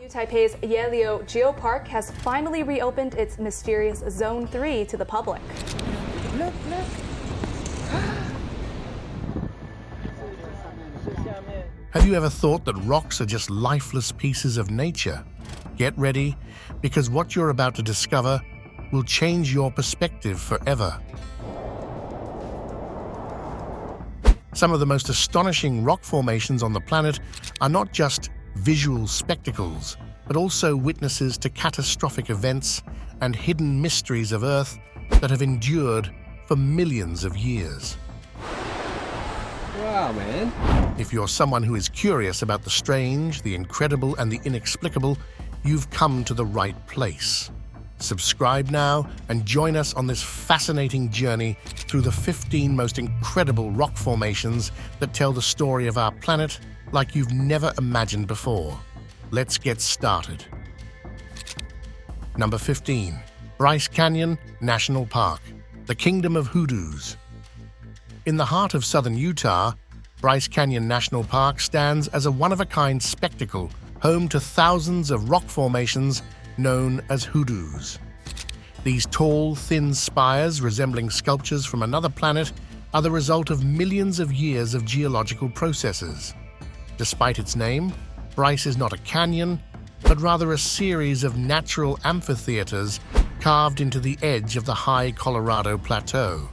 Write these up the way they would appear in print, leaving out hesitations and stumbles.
Taipei's Yelio Geopark has finally reopened its mysterious Zone 3 to the public. Look. Have you ever thought that rocks are just lifeless pieces of nature? Get ready, because what you're about to discover will change your perspective forever. Some of the most astonishing rock formations on the planet are not just visual spectacles, but also witnesses to catastrophic events and hidden mysteries of Earth that have endured for millions of years. Wow, man. If you're someone who is curious about the strange, the incredible, and the inexplicable, you've come to the right place. Subscribe now and join us on this fascinating journey through the 15 most incredible rock formations that tell the story of our planet like you've never imagined before. Let's get started. Number 15. Bryce Canyon National Park, the Kingdom of Hoodoos. In the heart of southern Utah, Bryce Canyon National Park stands as a one-of-a-kind spectacle, home to thousands of rock formations known as hoodoos. These tall, thin spires resembling sculptures from another planet are the result of millions of years of geological processes. Despite its name, Bryce is not a canyon, but rather a series of natural amphitheaters carved into the edge of the high Colorado Plateau.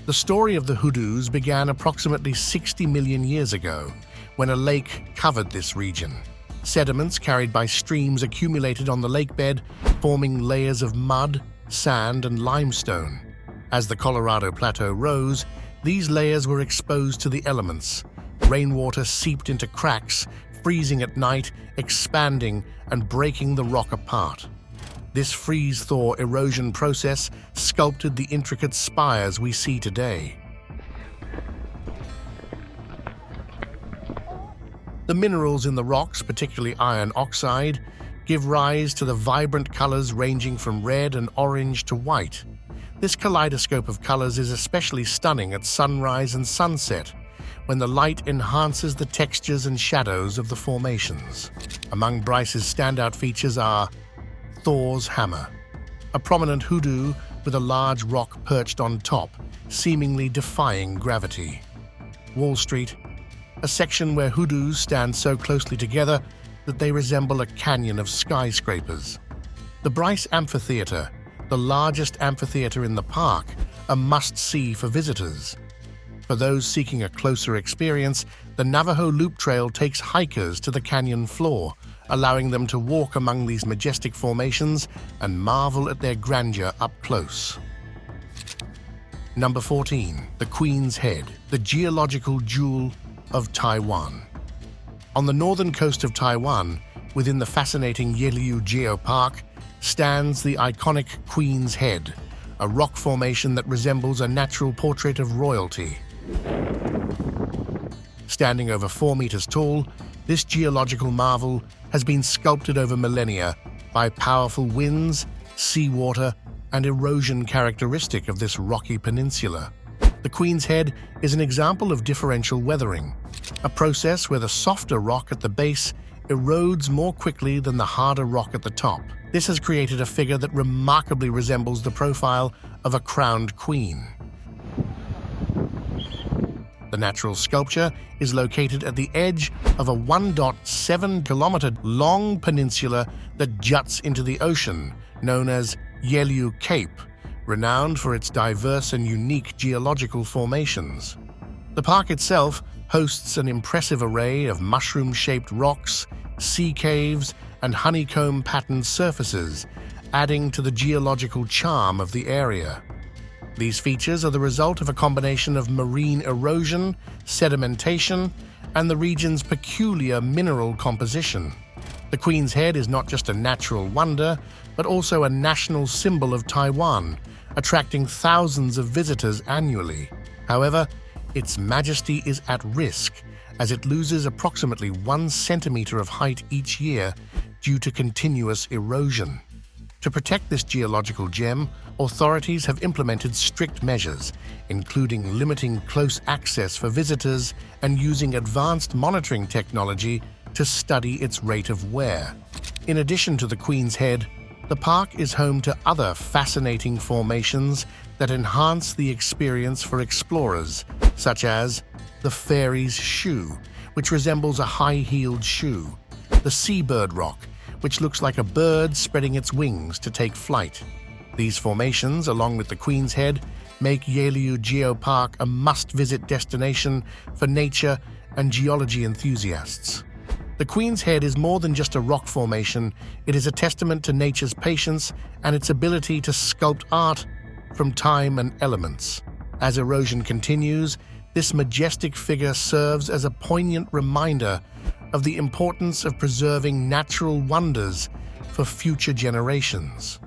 The story of the hoodoos began approximately 60 million years ago, when a lake covered this region. Sediments carried by streams accumulated on the lakebed, forming layers of mud, sand, and limestone. As the Colorado Plateau rose, these layers were exposed to the elements. Rainwater seeped into cracks, freezing at night, expanding, and breaking the rock apart. This freeze-thaw erosion process sculpted the intricate spires we see today. The minerals in the rocks, particularly iron oxide, give rise to the vibrant colors ranging from red and orange to white. This kaleidoscope of colors is especially stunning at sunrise and sunset, when the light enhances the textures and shadows of the formations. Among Bryce's standout features are Thor's Hammer, a prominent hoodoo with a large rock perched on top, seemingly defying gravity. Wall Street, a section where hoodoos stand so closely together that they resemble a canyon of skyscrapers. The Bryce Amphitheater, the largest amphitheater in the park, a must-see for visitors. For those seeking a closer experience, the Navajo Loop Trail takes hikers to the canyon floor, allowing them to walk among these majestic formations and marvel at their grandeur up close. Number 14. The Queen's Head, the geological jewel of Taiwan. On the northern coast of Taiwan, within the fascinating Yelio Geopark, stands the iconic Queen's Head, a rock formation that resembles a natural portrait of royalty. Standing over 4 meters tall, this geological marvel has been sculpted over millennia by powerful winds, seawater, and erosion characteristic of this rocky peninsula. The Queen's Head is an example of differential weathering, a process where the softer rock at the base erodes more quickly than the harder rock at the top. This has created a figure that remarkably resembles the profile of a crowned queen. The natural sculpture is located at the edge of a 1.7-kilometer-long peninsula that juts into the ocean, known as Yelio Cape, renowned for its diverse and unique geological formations. The park itself hosts an impressive array of mushroom-shaped rocks, sea caves, and honeycomb-patterned surfaces, adding to the geological charm of the area. These features are the result of a combination of marine erosion, sedimentation, and the region's peculiar mineral composition. The Queen's Head is not just a natural wonder, but also a national symbol of Taiwan, attracting thousands of visitors annually. However, its majesty is at risk, as it loses approximately 1 centimeter of height each year due to continuous erosion. To protect this geological gem, authorities have implemented strict measures, including limiting close access for visitors and using advanced monitoring technology to study its rate of wear. In addition to the Queen's Head, the park is home to other fascinating formations that enhance the experience for explorers, such as the Fairy's Shoe, which resembles a high-heeled shoe, the Seabird Rock, which looks like a bird spreading its wings to take flight. These formations, along with the Queen's Head, make Yelyu Geopark a must-visit destination for nature and geology enthusiasts. The Queen's Head is more than just a rock formation, it is a testament to nature's patience and its ability to sculpt art from time and elements. As erosion continues, this majestic figure serves as a poignant reminder of the importance of preserving natural wonders for future generations.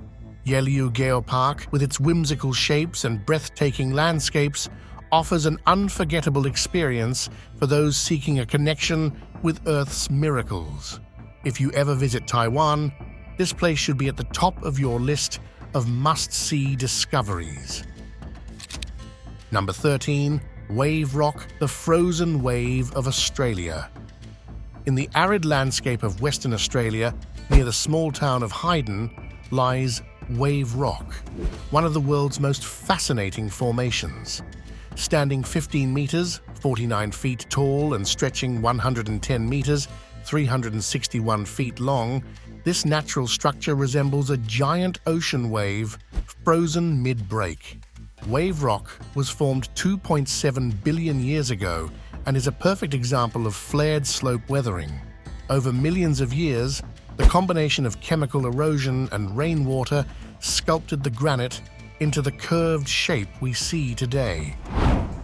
Yelyu Geopark, with its whimsical shapes and breathtaking landscapes, offers an unforgettable experience for those seeking a connection with Earth's miracles. If you ever visit Taiwan, this place should be at the top of your list of must-see discoveries. Number 13. Wave Rock, the frozen wave of Australia. In the arid landscape of Western Australia, near the small town of Hayden, lies Wave Rock, one of the world's most fascinating formations. Standing 15 meters, 49 feet tall, and stretching 110 meters, 361 feet long, this natural structure resembles a giant ocean wave frozen mid-break. Wave Rock was formed 2.7 billion years ago and is a perfect example of flared slope weathering. Over millions of years, the combination of chemical erosion and rainwater sculpted the granite into the curved shape we see today.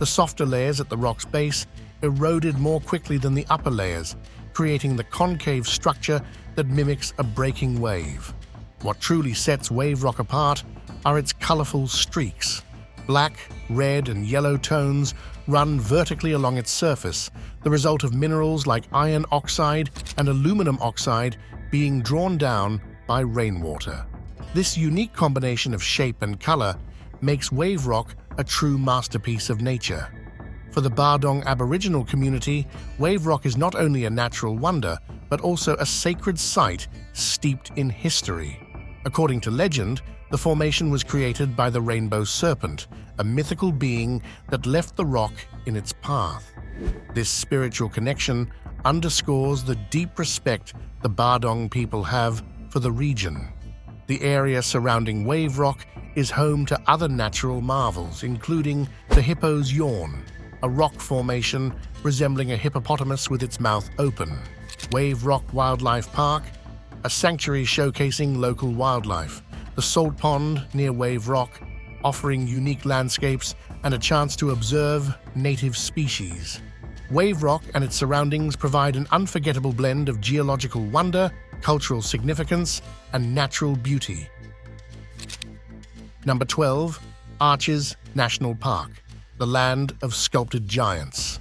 The softer layers at the rock's base eroded more quickly than the upper layers, creating the concave structure that mimics a breaking wave. What truly sets Wave Rock apart are its colorful streaks. Black, red, and yellow tones run vertically along its surface, the result of minerals like iron oxide and aluminum oxide being drawn down by rainwater. This unique combination of shape and color makes Wave Rock a true masterpiece of nature. For the Bardong Aboriginal community, Wave Rock is not only a natural wonder, but also a sacred site steeped in history. According to legend, the formation was created by the Rainbow Serpent, a mythical being that left the rock in its path. This spiritual connection underscores the deep respect the Bardong people have for the region. The area surrounding Wave Rock is home to other natural marvels, including the Hippo's Yawn, a rock formation resembling a hippopotamus with its mouth open. Wave Rock Wildlife Park, a sanctuary showcasing local wildlife. The Salt Pond near Wave Rock, offering unique landscapes and a chance to observe native species. Wave Rock and its surroundings provide an unforgettable blend of geological wonder, cultural significance, and natural beauty. Number 12. Arches National Park, the land of sculpted giants.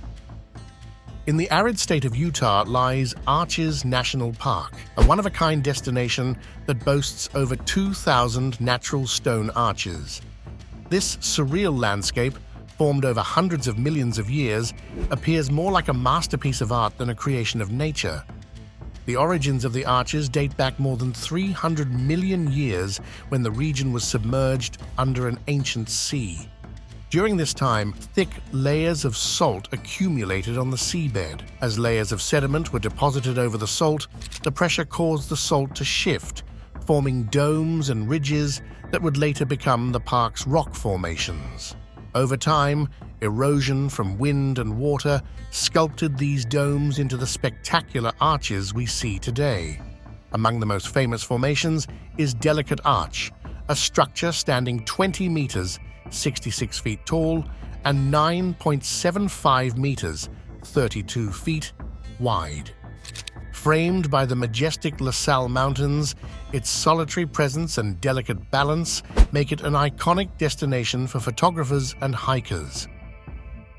In the arid state of Utah lies Arches National Park, a one-of-a-kind destination that boasts over 2,000 natural stone arches. This surreal landscape, formed over hundreds of millions of years, appears more like a masterpiece of art than a creation of nature. The origins of the arches date back more than 300 million years when the region was submerged under an ancient sea. During this time, thick layers of salt accumulated on the seabed. As layers of sediment were deposited over the salt, the pressure caused the salt to shift, forming domes and ridges that would later become the park's rock formations. Over time, erosion from wind and water sculpted these domes into the spectacular arches we see today. Among the most famous formations is Delicate Arch, a structure standing 20 meters, 66 feet tall, and 9.75 meters, 32 feet, wide. Framed by the majestic La Salle Mountains, its solitary presence and delicate balance make it an iconic destination for photographers and hikers.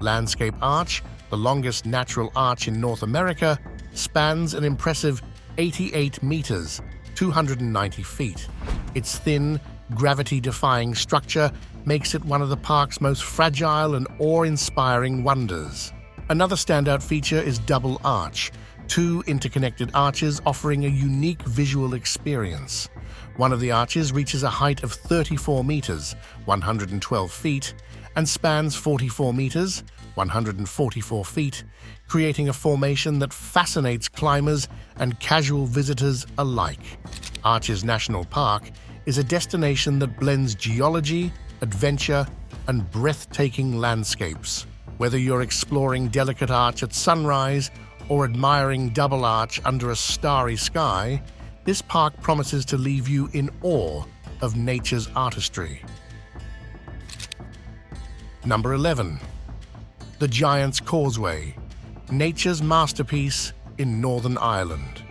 Landscape Arch, the longest natural arch in North America, spans an impressive 88 meters, 290 feet. Its thin, gravity-defying structure makes it one of the park's most fragile and awe-inspiring wonders. Another standout feature is Double Arch, two interconnected arches offering a unique visual experience. One of the arches reaches a height of 34 meters, 112 feet, and spans 44 meters, 144 feet, creating a formation that fascinates climbers and casual visitors alike. Arches National Park is a destination that blends geology, adventure, and breathtaking landscapes. Whether you're exploring delicate arch at sunrise or admiring double arch under a starry sky, this park promises to leave you in awe of nature's artistry. Number 11. The Giant's Causeway, nature's masterpiece in Northern Ireland.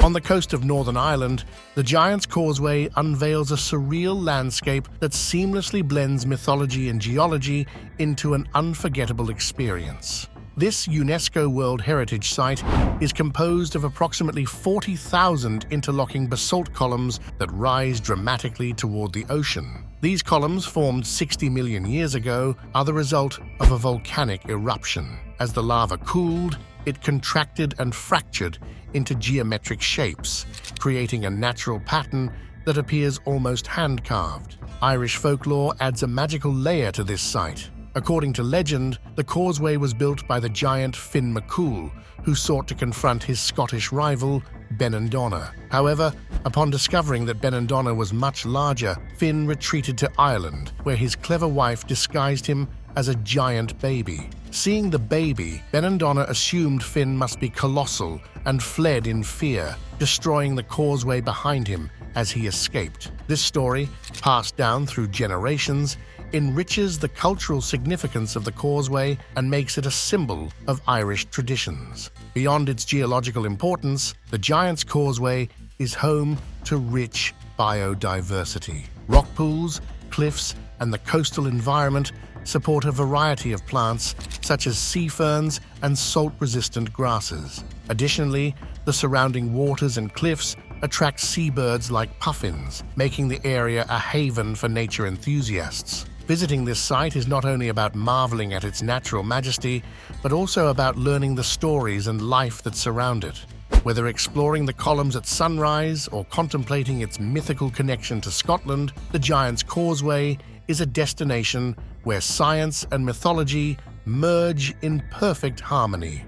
On the coast of Northern Ireland, the Giant's Causeway unveils a surreal landscape that seamlessly blends mythology and geology into an unforgettable experience. This UNESCO World Heritage Site is composed of approximately 40,000 interlocking basalt columns that rise dramatically toward the ocean. These columns, formed 60 million years ago, are the result of a volcanic eruption. As the lava cooled, it contracted and fractured into geometric shapes, creating a natural pattern that appears almost hand-carved. Irish folklore adds a magical layer to this site. According to legend, the causeway was built by the giant Finn McCool, who sought to confront his Scottish rival, Benandonna. However, upon discovering that Benandonna was much larger, Finn retreated to Ireland, where his clever wife disguised him as a giant baby. Seeing the baby, Benandonna assumed Finn must be colossal and fled in fear, destroying the causeway behind him as he escaped. This story, passed down through generations, enriches the cultural significance of the causeway and makes it a symbol of Irish traditions. Beyond its geological importance, the Giant's Causeway is home to rich biodiversity. Rock pools, cliffs, and the coastal environment support a variety of plants such as sea ferns and salt-resistant grasses. Additionally, the surrounding waters and cliffs attract seabirds like puffins, making the area a haven for nature enthusiasts. Visiting this site is not only about marveling at its natural majesty, but also about learning the stories and life that surround it. Whether exploring the columns at sunrise or contemplating its mythical connection to Scotland, the Giant's Causeway is a destination where science and mythology merge in perfect harmony.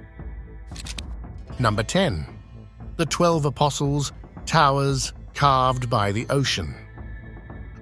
Number 10. The 12 Apostles, towers carved by the ocean.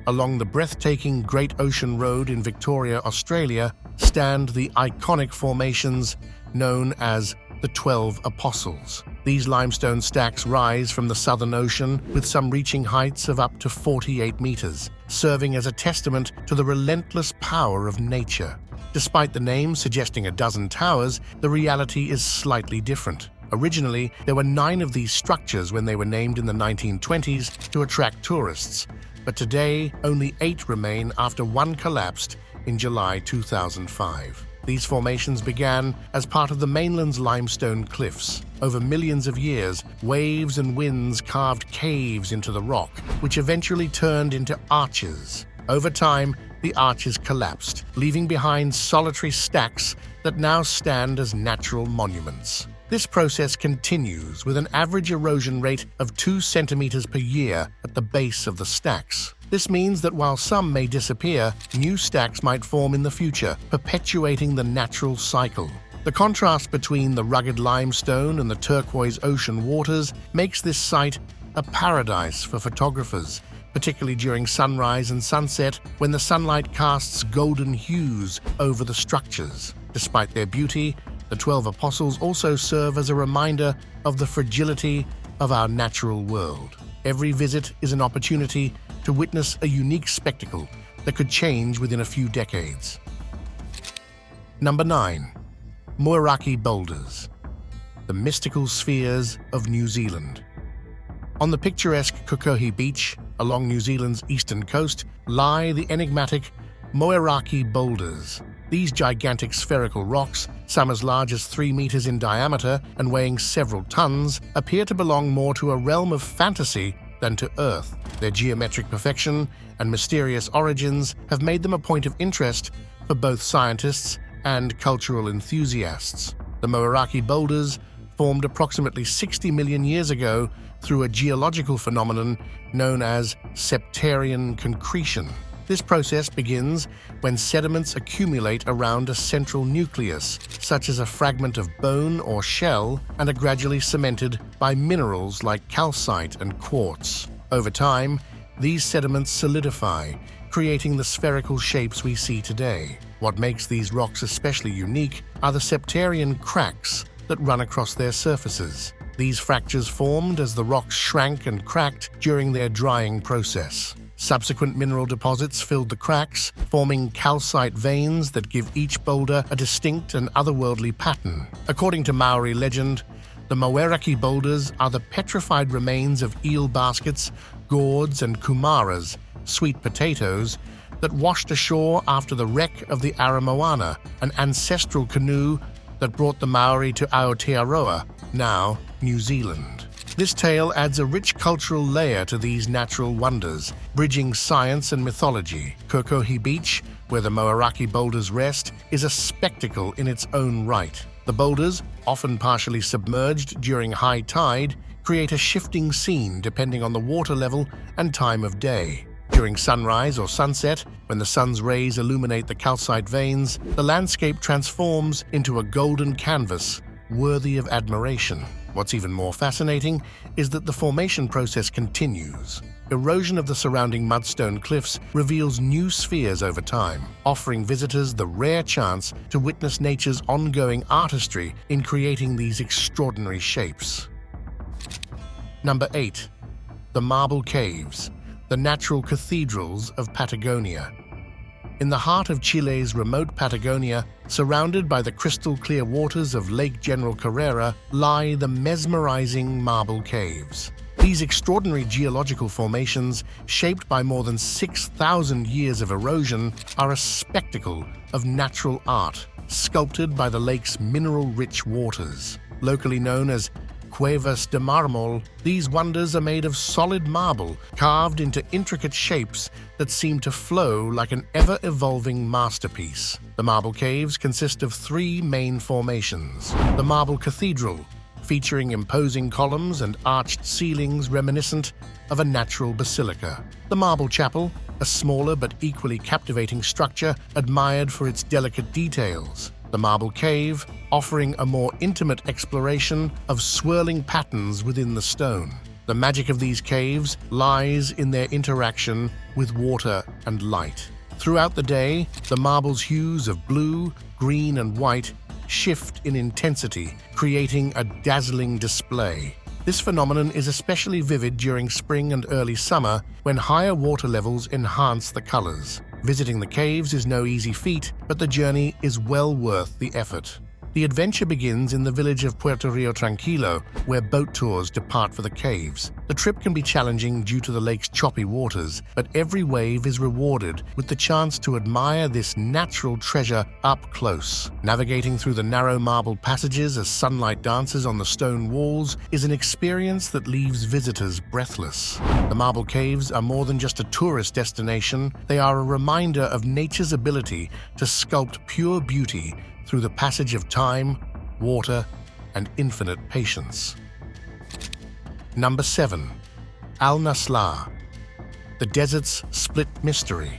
Along the breathtaking Great Ocean Road in Victoria, Australia, stand the iconic formations known as the 12 Apostles. These limestone stacks rise from the Southern Ocean, with some reaching heights of up to 48 meters, serving as a testament to the relentless power of nature. Despite the name suggesting a dozen towers, the reality is slightly different. Originally, there were 9 of these structures when they were named in the 1920s to attract tourists, but today only 8 remain after one collapsed in July 2005. These formations began as part of the mainland's limestone cliffs. Over millions of years, waves and winds carved caves into the rock, which eventually turned into arches. Over time, the arches collapsed, leaving behind solitary stacks that now stand as natural monuments. This process continues with an average erosion rate of 2 centimeters per year at the base of the stacks. This means that while some may disappear, new stacks might form in the future, perpetuating the natural cycle. The contrast between the rugged limestone and the turquoise ocean waters makes this site a paradise for photographers, particularly during sunrise and sunset when the sunlight casts golden hues over the structures. Despite their beauty, the 12 Apostles also serve as a reminder of the fragility of our natural world. Every visit is an opportunity to witness a unique spectacle that could change within a few decades. Number 9. Moeraki Boulders, the mystical spheres of New Zealand. On the picturesque Kokohi Beach, along New Zealand's eastern coast, lie the enigmatic Moeraki Boulders. These gigantic spherical rocks, some as large as 3 meters in diameter and weighing several tons, appear to belong more to a realm of fantasy than to Earth. Their geometric perfection and mysterious origins have made them a point of interest for both scientists and cultural enthusiasts. The Moeraki Boulders formed approximately 60 million years ago through a geological phenomenon known as septarian concretion. This process begins when sediments accumulate around a central nucleus, such as a fragment of bone or shell, and are gradually cemented by minerals like calcite and quartz. Over time, these sediments solidify, creating the spherical shapes we see today. What makes these rocks especially unique are the septarian cracks that run across their surfaces. These fractures formed as the rocks shrank and cracked during their drying process. Subsequent mineral deposits filled the cracks, forming calcite veins that give each boulder a distinct and otherworldly pattern. According to Maori legend, the Moeraki boulders are the petrified remains of eel baskets, gourds, and kumaras, sweet potatoes, that washed ashore after the wreck of the Aramoana, an ancestral canoe that brought the Maori to Aotearoa, now New Zealand. This tale adds a rich cultural layer to these natural wonders, bridging science and mythology. Kokohi Beach, where the Moeraki boulders rest, is a spectacle in its own right. The boulders, often partially submerged during high tide, create a shifting scene depending on the water level and time of day. During sunrise or sunset, when the sun's rays illuminate the calcite veins, the landscape transforms into a golden canvas worthy of admiration. What's even more fascinating is that the formation process continues. Erosion of the surrounding mudstone cliffs reveals new spheres over time, offering visitors the rare chance to witness nature's ongoing artistry in creating these extraordinary shapes. Number 8. The Marble Caves, the natural cathedrals of Patagonia. In the heart of Chile's remote Patagonia, surrounded by the crystal-clear waters of Lake General Carrera, lie the mesmerizing Marble Caves. These extraordinary geological formations, shaped by more than 6,000 years of erosion, are a spectacle of natural art, sculpted by the lake's mineral-rich waters. Locally known as Cuevas de Mármol, these wonders are made of solid marble, carved into intricate shapes that seem to flow like an ever-evolving masterpiece. The marble caves consist of 3 main formations. The Marble Cathedral, featuring imposing columns and arched ceilings reminiscent of a natural basilica. The Marble Chapel, a smaller but equally captivating structure admired for its delicate details. The Marble Cave, offering a more intimate exploration of swirling patterns within the stone. The magic of these caves lies in their interaction with water and light. Throughout the day, the marble's hues of blue, green, and white shift in intensity, creating a dazzling display. This phenomenon is especially vivid during spring and early summer, when higher water levels enhance the colors. Visiting the caves is no easy feat, but the journey is well worth the effort. The adventure begins in the village of Puerto Rio Tranquilo, where boat tours depart for the caves. The trip can be challenging due to the lake's choppy waters, but every wave is rewarded with the chance to admire this natural treasure up close. Navigating through the narrow marble passages as sunlight dances on the stone walls is an experience that leaves visitors breathless. The marble caves are more than just a tourist destination, they are a reminder of nature's ability to sculpt pure beauty through the passage of time, water, and infinite patience. Number 7. Naslaa, the desert's split mystery.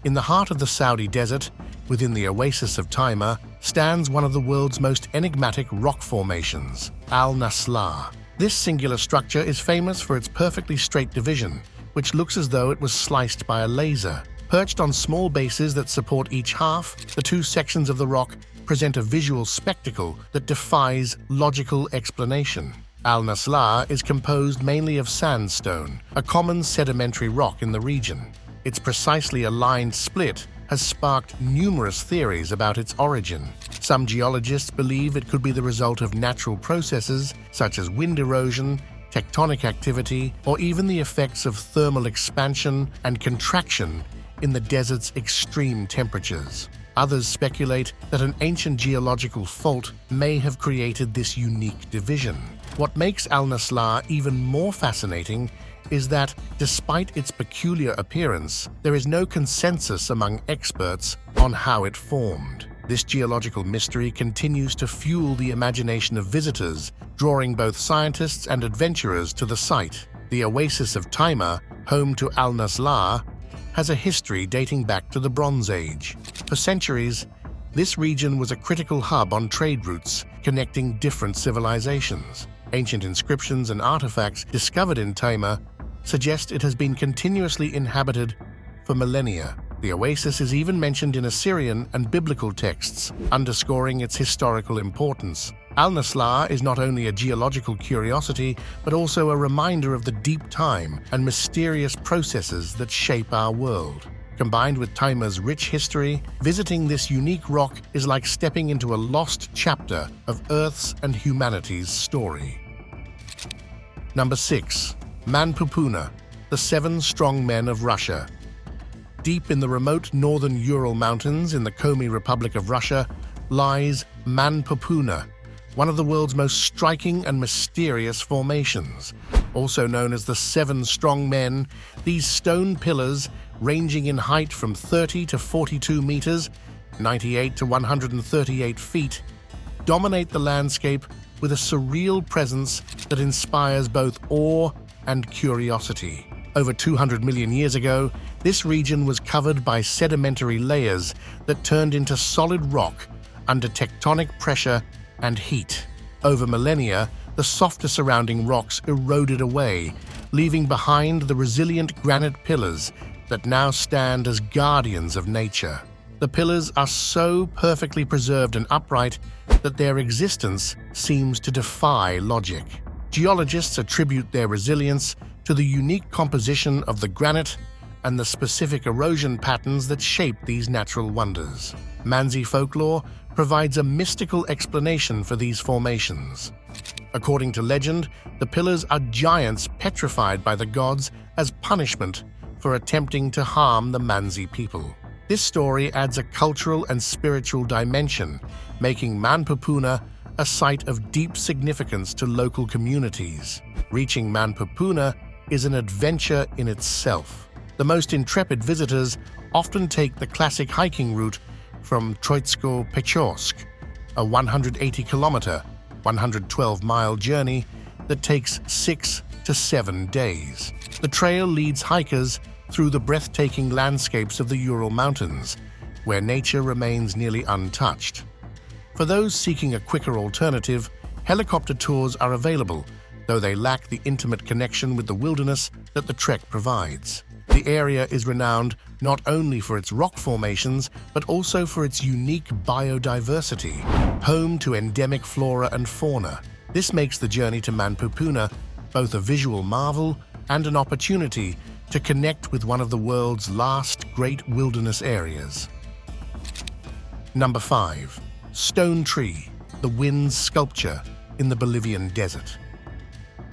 In the heart of the Saudi desert, within the oasis of Taima, stands one of the world's most enigmatic rock formations, Naslaa. This singular structure is famous for its perfectly straight division, which looks as though it was sliced by a laser. Perched on small bases that support each half, the 2 sections of the rock present a visual spectacle that defies logical explanation. Naslaa is composed mainly of sandstone, a common sedimentary rock in the region. Its precisely aligned split has sparked numerous theories about its origin. Some geologists believe it could be the result of natural processes such as wind erosion, tectonic activity, or even the effects of thermal expansion and contraction in the desert's extreme temperatures. Others speculate that an ancient geological fault may have created this unique division. What makes Naslaa even more fascinating is that, despite its peculiar appearance, there is no consensus among experts on how it formed. This geological mystery continues to fuel the imagination of visitors, drawing both scientists and adventurers to the site. The oasis of Taima, home to Naslaa, has a history dating back to the Bronze Age. For centuries, this region was a critical hub on trade routes connecting different civilizations. Ancient inscriptions and artifacts discovered in Taima suggest it has been continuously inhabited for millennia. The oasis is even mentioned in Assyrian and biblical texts, underscoring its historical importance. Naslaa is not only a geological curiosity, but also a reminder of the deep time and mysterious processes that shape our world. Combined with Taima's rich history, visiting this unique rock is like stepping into a lost chapter of Earth's and humanity's story. Number 6. Manpupuner, the 7 strong men of Russia. Deep in the remote northern Ural Mountains in the Komi Republic of Russia lies Manpupuner, one of the world's most striking and mysterious formations. Also known as the 7 strong men, these stone pillars, ranging in height from 30 to 42 meters, 98 to 138 feet, dominate the landscape with a surreal presence that inspires both awe and curiosity. Over 200 million years ago, this region was covered by sedimentary layers that turned into solid rock under tectonic pressure and heat. Over millennia, the softer surrounding rocks eroded away, leaving behind the resilient granite pillars that now stand as guardians of nature. The pillars are so perfectly preserved and upright that their existence seems to defy logic. Geologists attribute their resilience to the unique composition of the granite and the specific erosion patterns that shape these natural wonders. Mansi folklore provides a mystical explanation for these formations. According to legend, the pillars are giants petrified by the gods as punishment for attempting to harm the Mansi people. This story adds a cultural and spiritual dimension, making Manpupuner a site of deep significance to local communities. Reaching Manpupuner is an adventure in itself. The most intrepid visitors often take the classic hiking route from Troitsko-Pechorsk, a 180-kilometer, 112-mile journey that takes 6 to 7 days. The trail leads hikers through the breathtaking landscapes of the Ural Mountains, where nature remains nearly untouched. For those seeking a quicker alternative, helicopter tours are available, though they lack the intimate connection with the wilderness that the trek provides. The area is renowned not only for its rock formations, but also for its unique biodiversity, home to endemic flora and fauna. This makes the journey to Manpupuner both a visual marvel and an opportunity to connect with one of the world's last great wilderness areas. Number 5. Stone Tree, the wind's sculpture in the Bolivian desert.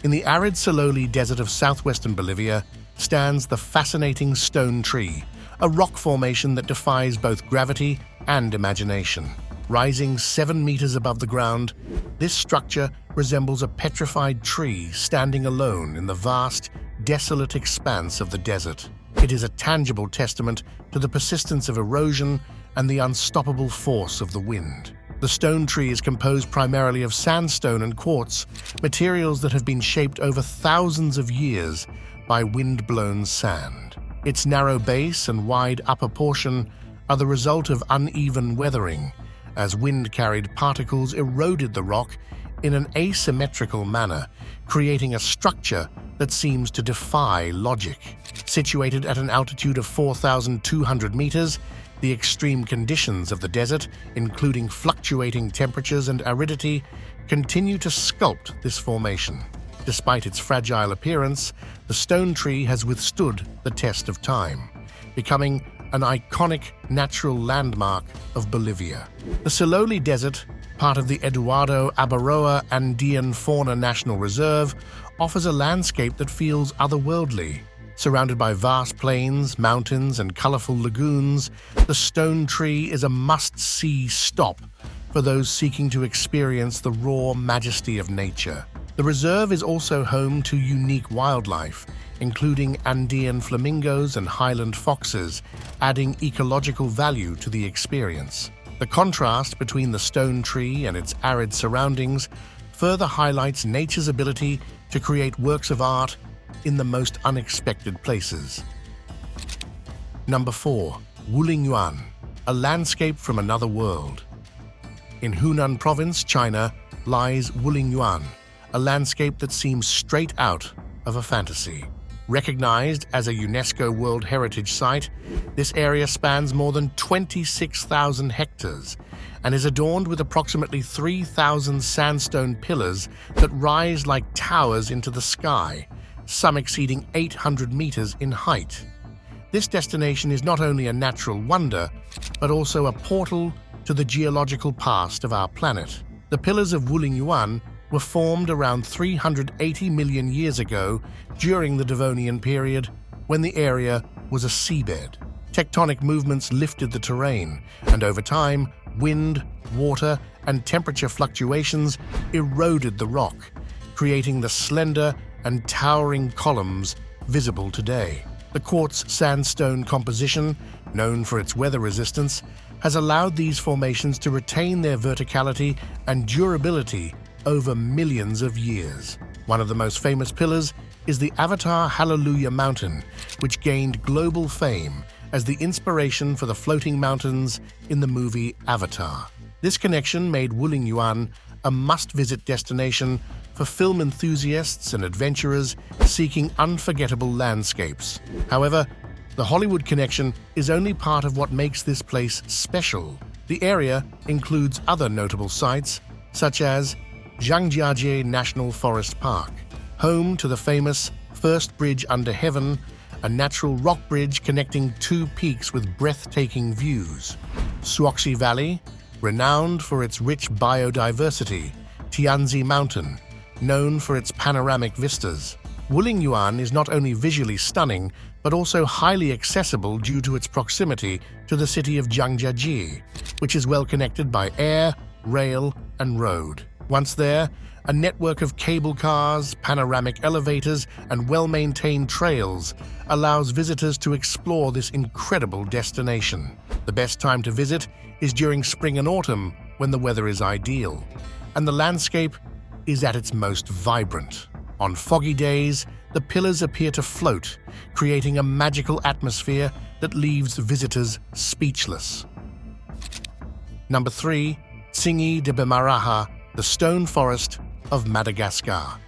In the arid Sololi Desert of southwestern Bolivia stands the fascinating Stone Tree, a rock formation that defies both gravity and imagination. Rising 7 meters above the ground, this structure resembles a petrified tree standing alone in the vast, desolate expanse of the desert. It is a tangible testament to the persistence of erosion and the unstoppable force of the wind. The stone tree is composed primarily of sandstone and quartz, materials that have been shaped over thousands of years by wind-blown sand. Its narrow base and wide upper portion are the result of uneven weathering, as wind-carried particles eroded the rock in an asymmetrical manner, creating a structure that seems to defy logic. Situated at an altitude of 4,200 meters, the extreme conditions of the desert, including fluctuating temperatures and aridity, continue to sculpt this formation. Despite its fragile appearance, the stone tree has withstood the test of time, becoming an iconic natural landmark of Bolivia. The Sololi Desert, part of the Eduardo Abaroa Andean Fauna National Reserve, offers a landscape that feels otherworldly. Surrounded by vast plains, mountains, and colorful lagoons, the stone tree is a must-see stop for those seeking to experience the raw majesty of nature. The reserve is also home to unique wildlife, including Andean flamingos and highland foxes, adding ecological value to the experience. The contrast between the stone tree and its arid surroundings further highlights nature's ability to create works of art in the most unexpected places. Number 4. Wulingyuan, a landscape from another world. In Hunan Province, China, lies Wulingyuan, a landscape that seems straight out of a fantasy. Recognized as a UNESCO World Heritage Site, this area spans more than 26,000 hectares and is adorned with approximately 3,000 sandstone pillars that rise like towers into the sky, some exceeding 800 meters in height. This destination is not only a natural wonder, but also a portal to the geological past of our planet. The pillars of Wulingyuan were formed around 380 million years ago during the Devonian period, when the area was a seabed. Tectonic movements lifted the terrain, and over time, wind, water, and temperature fluctuations eroded the rock, creating the slender and towering columns visible today. The quartz sandstone composition, known for its weather resistance, has allowed these formations to retain their verticality and durability over millions of years. One of the most famous pillars is the Avatar Hallelujah Mountain, which gained global fame as the inspiration for the floating mountains in the movie Avatar. This connection made Wulingyuan a must-visit destination for film enthusiasts and adventurers seeking unforgettable landscapes. However, the Hollywood connection is only part of what makes this place special. The area includes other notable sites, such as Zhangjiajie National Forest Park, home to the famous First Bridge Under Heaven, a natural rock bridge connecting two peaks with breathtaking views. Suoxi Valley, renowned for its rich biodiversity. Tianzi Mountain, known for its panoramic vistas. Wulingyuan is not only visually stunning, but also highly accessible due to its proximity to the city of Zhangjiajie, which is well connected by air, rail, and road. Once there, a network of cable cars, panoramic elevators, and well-maintained trails allows visitors to explore this incredible destination. The best time to visit is during spring and autumn, when the weather is ideal, and the landscape is at its most vibrant. On foggy days, the pillars appear to float, creating a magical atmosphere that leaves visitors speechless. Number 3. Tsingy de Bemaraha, the stone forest of Madagascar.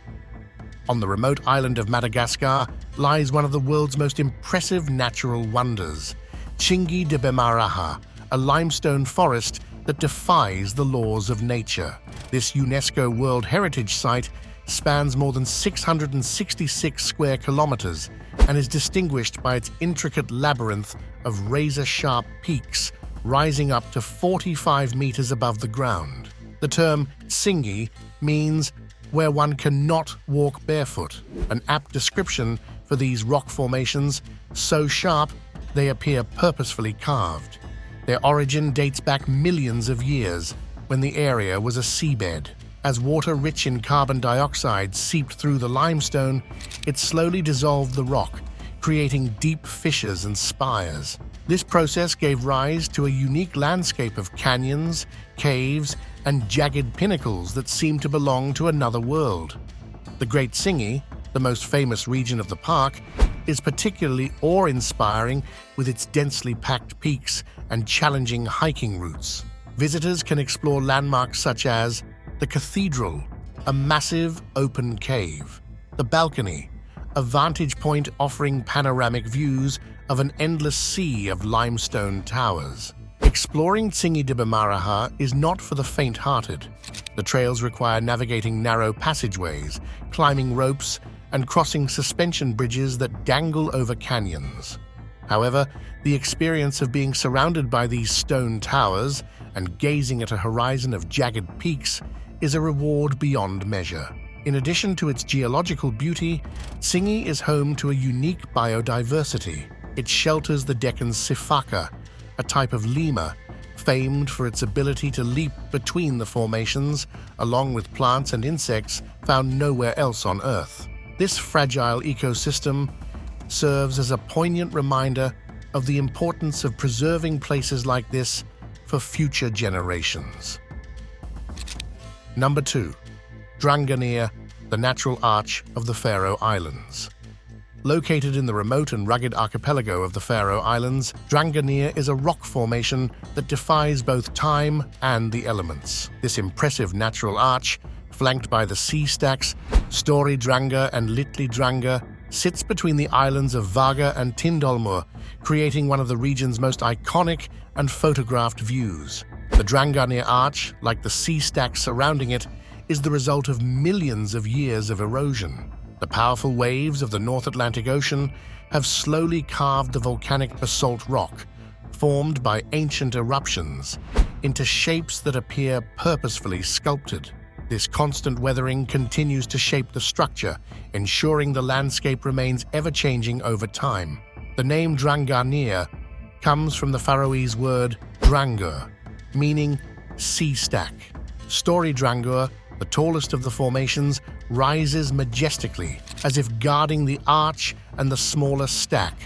On the remote island of Madagascar lies one of the world's most impressive natural wonders, Tsingy de Bemaraha, a limestone forest that defies the laws of nature. This UNESCO World Heritage Site spans more than 666 square kilometers and is distinguished by its intricate labyrinth of razor-sharp peaks rising up to 45 meters above the ground. The term Tsingy means where one cannot walk barefoot, an apt description for these rock formations so sharp they appear purposefully carved. Their origin dates back millions of years, when the area was a seabed. As water rich in carbon dioxide seeped through the limestone, it slowly dissolved the rock, creating deep fissures and spires. This process gave rise to a unique landscape of canyons, caves, and jagged pinnacles that seemed to belong to another world. The Great Tsingy, the most famous region of the park, is particularly awe-inspiring with its densely packed peaks and challenging hiking routes. Visitors can explore landmarks such as the Cathedral, a massive open cave, the Balcony, a vantage point offering panoramic views of an endless sea of limestone towers. Exploring Tsingy de Bemaraha is not for the faint-hearted. The trails require navigating narrow passageways, climbing ropes, and crossing suspension bridges that dangle over canyons. However, the experience of being surrounded by these stone towers and gazing at a horizon of jagged peaks is a reward beyond measure. In addition to its geological beauty, Tsingy is home to a unique biodiversity. It shelters the Deccan's sifaka, a type of lemur famed for its ability to leap between the formations, along with plants and insects found nowhere else on Earth. This fragile ecosystem serves as a poignant reminder of the importance of preserving places like this for future generations. Number 2. Drangarnir, the natural arch of the Faroe Islands. Located in the remote and rugged archipelago of the Faroe Islands, Drangarnir is a rock formation that defies both time and the elements. This impressive natural arch, flanked by the sea stacks Stori Drangar and Litli Drangar, sits between the islands of Vaga and Tindalmur, creating one of the region's most iconic and photographed views. The Drangarnir Arch, like the sea stacks surrounding it, is the result of millions of years of erosion. The powerful waves of the North Atlantic Ocean have slowly carved the volcanic basalt rock, formed by ancient eruptions, into shapes that appear purposefully sculpted. This constant weathering continues to shape the structure, ensuring the landscape remains ever-changing over time. The name Drangarnir comes from the Faroese word drangur, meaning sea stack. Stori Drangar, the tallest of the formations, rises majestically, as if guarding the arch and the smaller stack,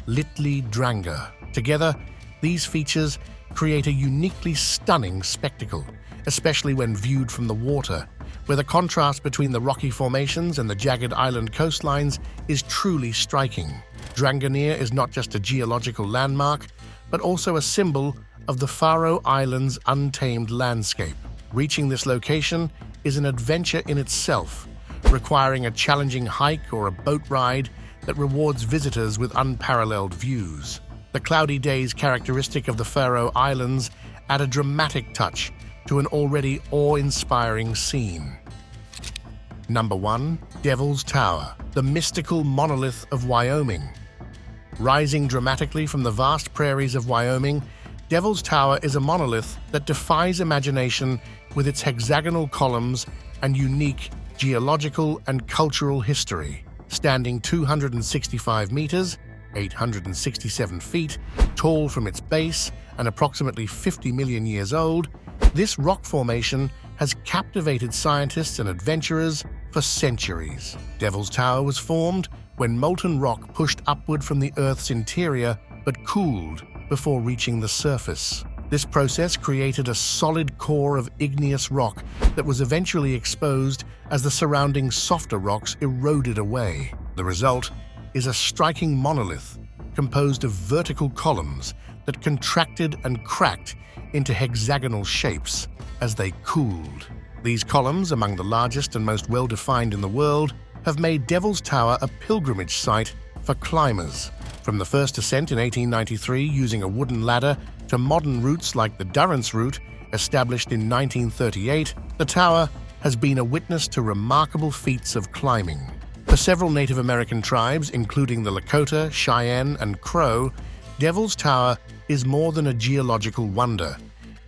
Litli Drangar. Together, these features create a uniquely stunning spectacle, especially when viewed from the water, where the contrast between the rocky formations and the jagged island coastlines is truly striking. Drangarnir is not just a geological landmark, but also a symbol of the Faroe Islands' untamed landscape. Reaching this location is an adventure in itself, requiring a challenging hike or a boat ride that rewards visitors with unparalleled views. The cloudy days characteristic of the Faroe Islands add a dramatic touch to an already awe-inspiring scene. Number 1. Devil's Tower, the mystical monolith of Wyoming. Rising dramatically from the vast prairies of Wyoming, Devil's Tower is a monolith that defies imagination with its hexagonal columns and unique geological and cultural history. Standing 265 meters, 867 feet, tall from its base and approximately 50 million years old, this rock formation has captivated scientists and adventurers for centuries. Devil's Tower was formed when molten rock pushed upward from the Earth's interior but cooled before reaching the surface. This process created a solid core of igneous rock that was eventually exposed as the surrounding softer rocks eroded away. The result is a striking monolith composed of vertical columns that contracted and cracked into hexagonal shapes as they cooled. These columns, among the largest and most well-defined in the world, have made Devil's Tower a pilgrimage site for climbers. From the first ascent in 1893 using a wooden ladder to modern routes like the Durrance route, established in 1938, the tower has been a witness to remarkable feats of climbing. For several Native American tribes, including the Lakota, Cheyenne, and Crow, Devil's Tower is more than a geological wonder.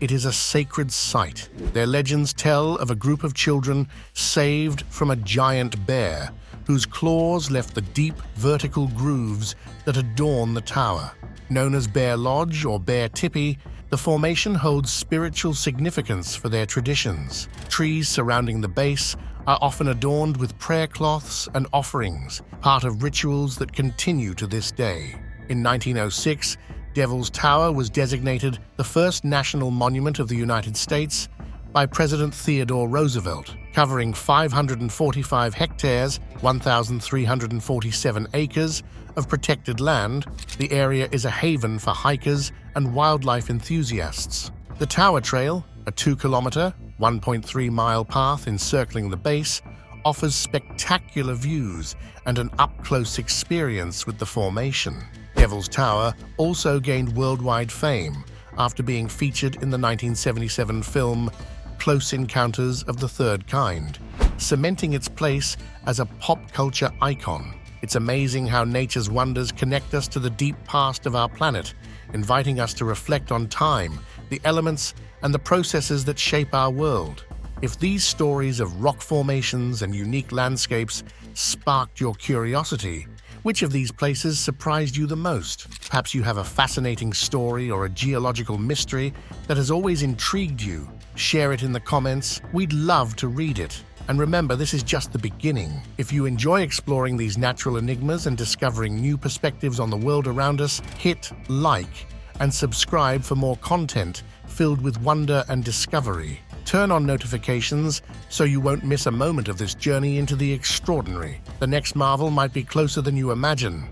It is a sacred site. Their legends tell of a group of children saved from a giant bear, whose claws left the deep vertical grooves that adorn the tower. Known as Bear Lodge or Bear Tipi, the formation holds spiritual significance for their traditions. Trees surrounding the base are often adorned with prayer cloths and offerings, part of rituals that continue to this day. In 1906, Devil's Tower was designated the first national monument of the United States by President Theodore Roosevelt, covering 545 hectares, 1,347 acres of protected land. The area is a haven for hikers and wildlife enthusiasts. The Tower Trail, a 2-kilometer, 1.3-mile path encircling the base, offers spectacular views and an up-close experience with the formation. Devil's Tower also gained worldwide fame after being featured in the 1977 film Close Encounters of the Third Kind, cementing its place as a pop culture icon. It's amazing how nature's wonders connect us to the deep past of our planet, inviting us to reflect on time, the elements, and the processes that shape our world. If these stories of rock formations and unique landscapes sparked your curiosity, which of these places surprised you the most? Perhaps you have a fascinating story or a geological mystery that has always intrigued you. Share it in the comments. We'd love to read it. And remember, this is just the beginning. If you enjoy exploring these natural enigmas and discovering new perspectives on the world around us, hit like and subscribe for more content filled with wonder and discovery. Turn on notifications so you won't miss a moment of this journey into the extraordinary. The next marvel might be closer than you imagine.